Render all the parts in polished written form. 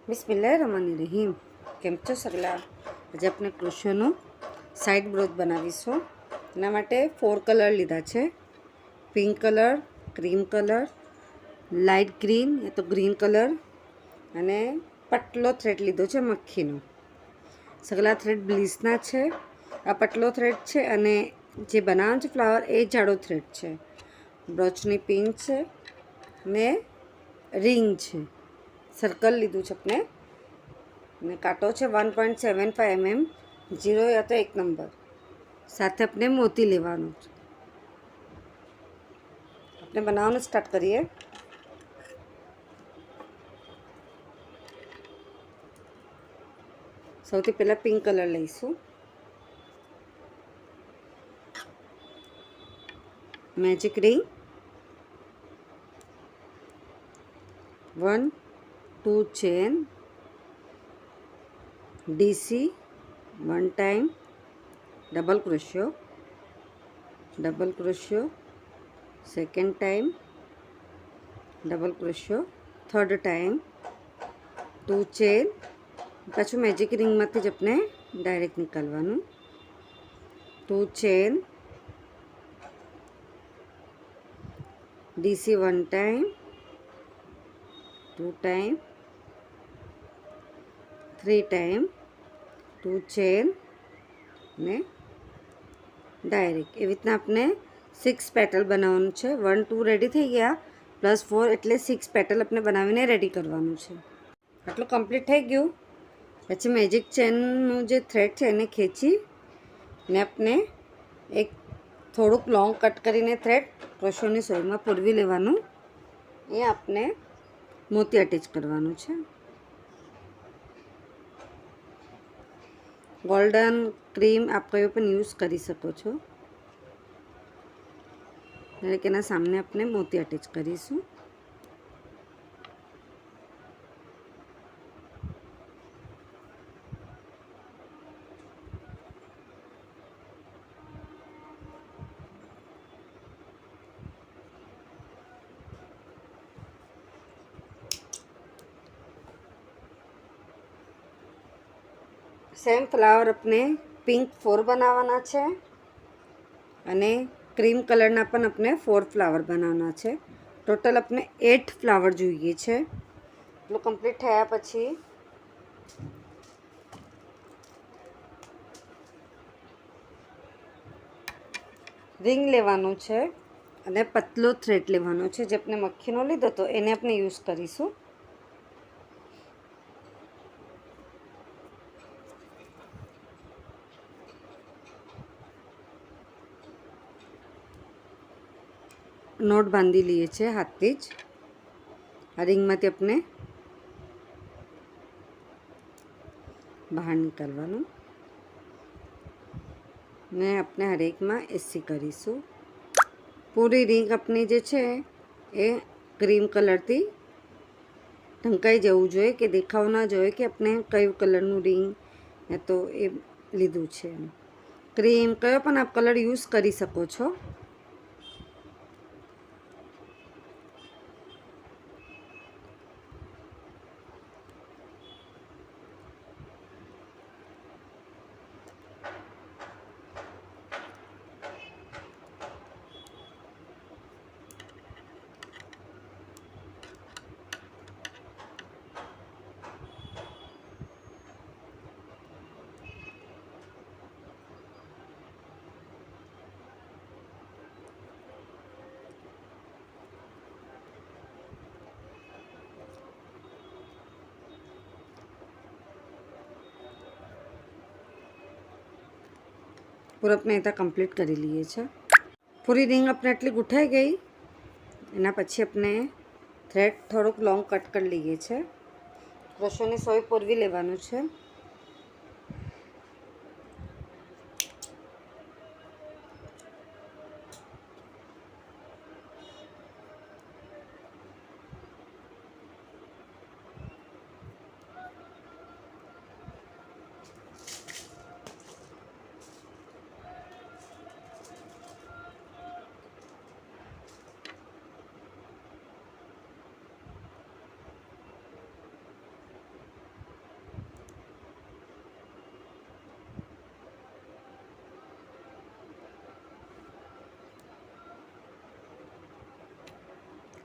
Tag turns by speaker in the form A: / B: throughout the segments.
A: બિસ્મિલ્લાહિર્રહમાનિર્રહીમ. કેમ છો સગલા? આજે આપણે ક્રોશોનું સાઈડ બ્રોચ બનાવીશું. એના માટે 4 કલર લીધા છે: pink colour, cream colour, light green એ તો ગ્રીન કલર અને પટલો થ્રેડ લીધો છે મક્ખીનો. સગલા થ્રેડ બ્લીસના છે. આ પટલો થ્રેડ છે અને જે બનાવવાનો છે ફ્લાવર એ જાડો થ્રેડ છે. બ્રોચની પિન છે ને રિંગ છે. સર્કલ લીધું છે આપણે અને કાંટો છે 1.75 mm, 0 યા તો 1 નંબર. સાથે આપણે મોતી લેવાનું છે. આપણે બનાવવાનું સ્ટાર્ટ કરીએ. સૌથી પહેલાં પિંક કલર લઈશું. Magic ring 1, 2 chain, DC 1 time, double ક્રોશિયો, સેકન્ડ ટાઈમ, ડબલ ક્રોશિયો, થર્ડ ટાઈમ, 2 ચેન, પાછું મેજિક રિંગમાંથી જ આપણે ડાયરેક્ટ નીકળવાનું. 2 chain, DC 1 time, 2 time, 3 time, 2 chain ને ડાયરેક્ટ. એવી રીતના આપણે 6 પેટલ બનાવવાનું છે. 1, 2 રેડી થઈ ગયા, +4 એટલે 6 પેટલ આપણે બનાવીને રેડી કરવાનું છે. આટલું કમ્પ્લીટ થઈ ગયું. પછી મેજિક ચેનનું જે થ્રેડ છે એને ખેંચી ને આપણે એક થોડુંક લોંગ કટ કરીને થ્રેડ ક્રોશોની સોયમાં પૂરવી લેવાનું. એ આપણે મોતી અટેચ કરવાનું છે. ગોલ્ડન, ક્રીમ આપ કયો પણ યુઝ કરી શકો છો. દરેક એના સામને આપણે મોતી અટેચ કરીશું. સેમ ફ્લાવર આપણે પિંક 4 બનાવવાના છે અને ક્રીમ કલરના પણ આપણે 4 ફ્લાવર બનાવવાના છે. ટોટલ આપણે 8 ફ્લાવર જોઈએ છે. એટલું કમ્પ્લીટ થયા પછી રિંગ લેવાનું છે અને પતલો થ્રેડ લેવાનો છે. જે આપણે મક્ખીનો લીધો તો એને આપણે યુઝ કરીશું. નોટ બાંધી લઈએ છીએ હાથથી જ. આ રિંગમાંથી આપણે બહાર નીકળવાનું ને આપણે હરેકમાં એસી કરીશું. પૂરી રિંગ આપણી જે છે એ ક્રીમ કલરથી ઢંકાઈ જવું જોઈએ, કે દેખાવ ના જોઈએ કે આપણે કયું કલરનું રિંગ તો એ લીધું છે. ક્રીમ કયો પણ આપ કલર યુઝ કરી શકો છો. પૂરા આપણે ત્યાં કમ્પ્લીટ કરી લઈએ છીએ. પૂરી રિંગ આપણે આટલી ગૂંથાઈ ગઈ. એના પછી આપણે થ્રેડ થોડુંક લોંગ કટ કરી લઈએ છીએ. ક્રોશોની સોય પૂરવી લેવાનું છે.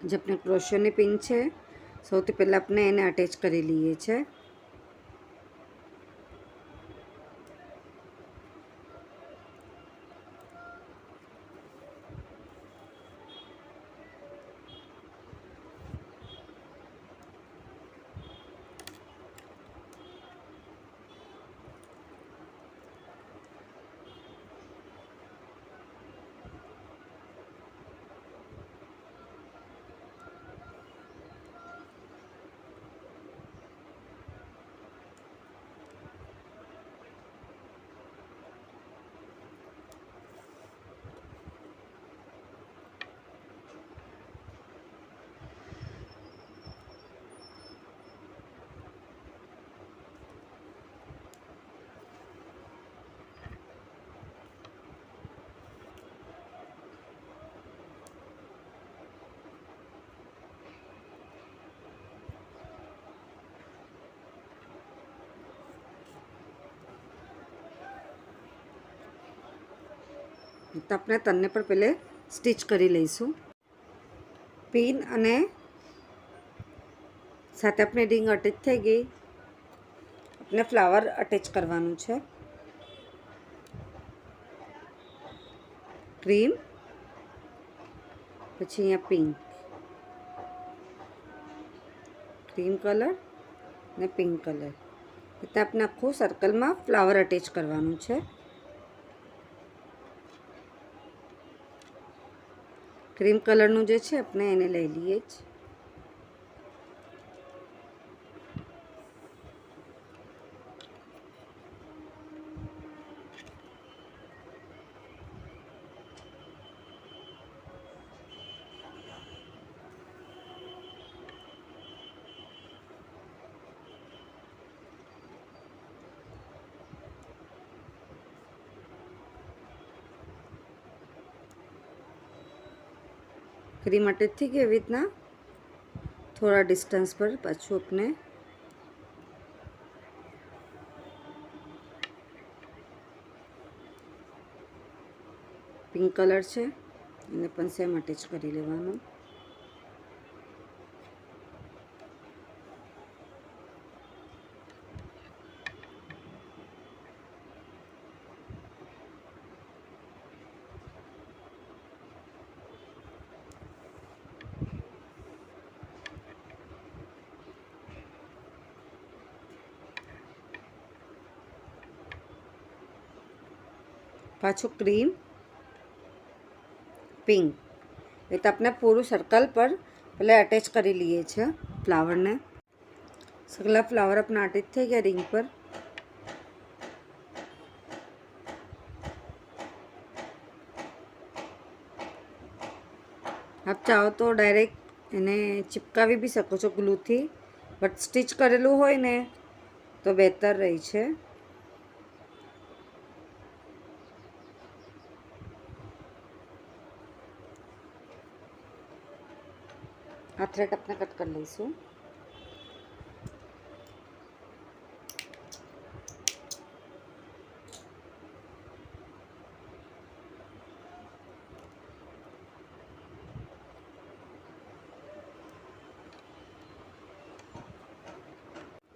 A: જે આપણે ક્રોશિયોની પિન છે, સૌથી પહેલાં આપણે એને અટેચ કરી લઈએ છીએ. તો આપણે તનને પણ પહેલે સ્ટિચ કરી લઈશું. પિન અને સાથે આપણે રિંગ અટેચ થઈ ગઈ. આપણે ફ્લાવર અટેચ કરવાનું છે. ક્રીમ, પછી અહીંયા પિંક, ક્રીમ કલર ને પિંક કલર. એટલે આપણે આખું સર્કલમાં ફ્લાવર અટેચ કરવાનું છે. ક્રીમ કલરનું જે છે આપણે એને લઈ લઈએ જ. ક્રીમ અટેચ થઈ ગઈ. એવી રીતના થોડા ડિસ્ટન્સ પર પાછું આપણે પિંક કલર છે એને પણ સેમ અટેચ કરી લેવાનું. પાછું ક્રીમ, પિંક. એ તો આપણે પૂરું સર્કલ પર પહેલાં અટેચ કરી લઈએ છીએ ફ્લાવરને. સગલા ફ્લાવર આપણા અટેચ થઈ ગયા રિંગ પર. આપ ચાહો તો ડાયરેક્ટ એને ચિપકાવી બી શકો છો ગ્લુથી, બટ સ્ટિચ કરેલું હોય ને તો બહેતર રહે છે. આ થ્રેડ આપણે કટ કરી લઈશું.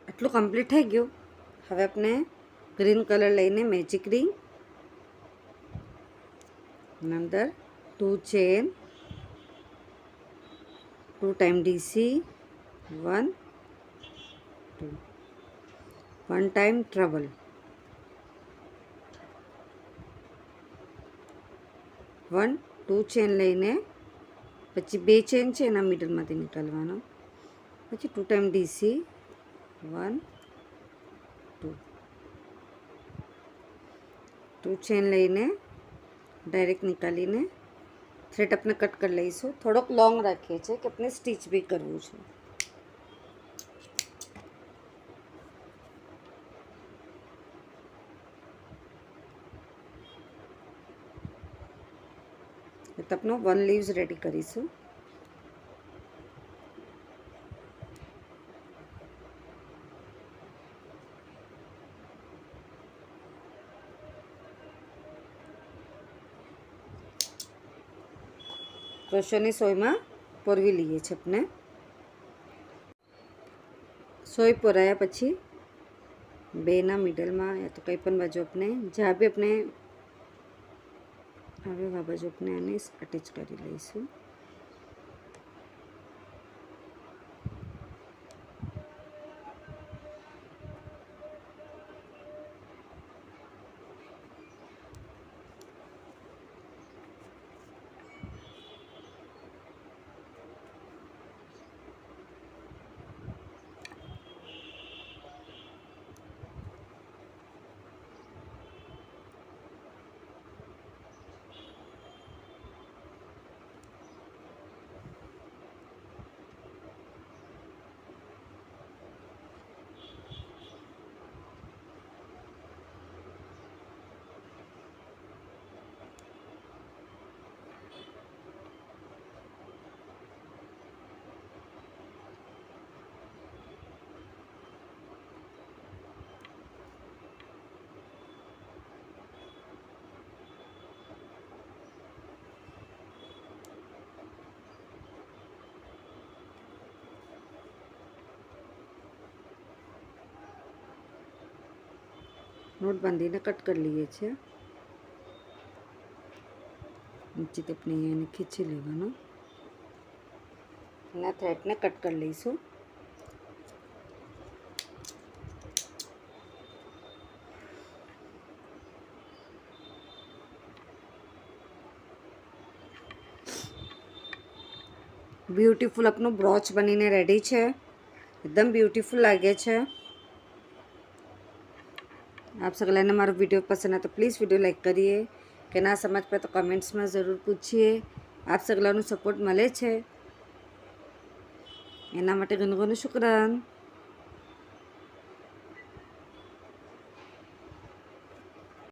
A: આટલું કમ્પ્લીટ થઈ ગયું. હવે આપણે ગ્રીન કલર લઈને મેજિક રિંગ અંદર 2 chain, 2 time DC, 1 2, 1 time trouble, 1 2 chain લઈને પછી 2 ચેન છે એના મિડલમાંથી નીકાળવાનો. પછી 2 टाइम DC, 1 2, 2 ચેન લઈને ડાયરેક્ટ નીકાળીને થ્રેડ આપણે કટ કરી લઈશું. થોડોક લોંગ રાખીએ છીએ કે આપણે સ્ટીચ બી કરવું છે. તો આપણે 1 લીવ્સ રેડી કરીશું. ક્રોશોની સોયમાં પોરવી લઈએ છીએ આપણે. સોય પોરાયા પછી બેના મિડલમાં યા તો કંઈ પણ બાજુ આપણે જ્યાં બી આપણે હવે આ બાજુ આપણે આને અટેચ કરી લઈશું. નોટ બાંધીને કટ કરી લઈએ છીએ. નીચેથી આપણે એને ખીચી લેવાનું અને થ્રેડને કટ કરી લઈશું. બ્યુટીફુલ આપણું બ્રોચ બનીને રેડી છે. એકદમ બ્યુટીફુલ લાગે છે. आप सगला मारो वीडियो पसंद है तो प्लीज़ वीडियो लाइक करिए कि ना समझ पाए तो कमेंट्स में ज़रूर पूछिए. आप सगला सपोर्ट मळे छे एना माटे घणुं घणुं शुक्रान.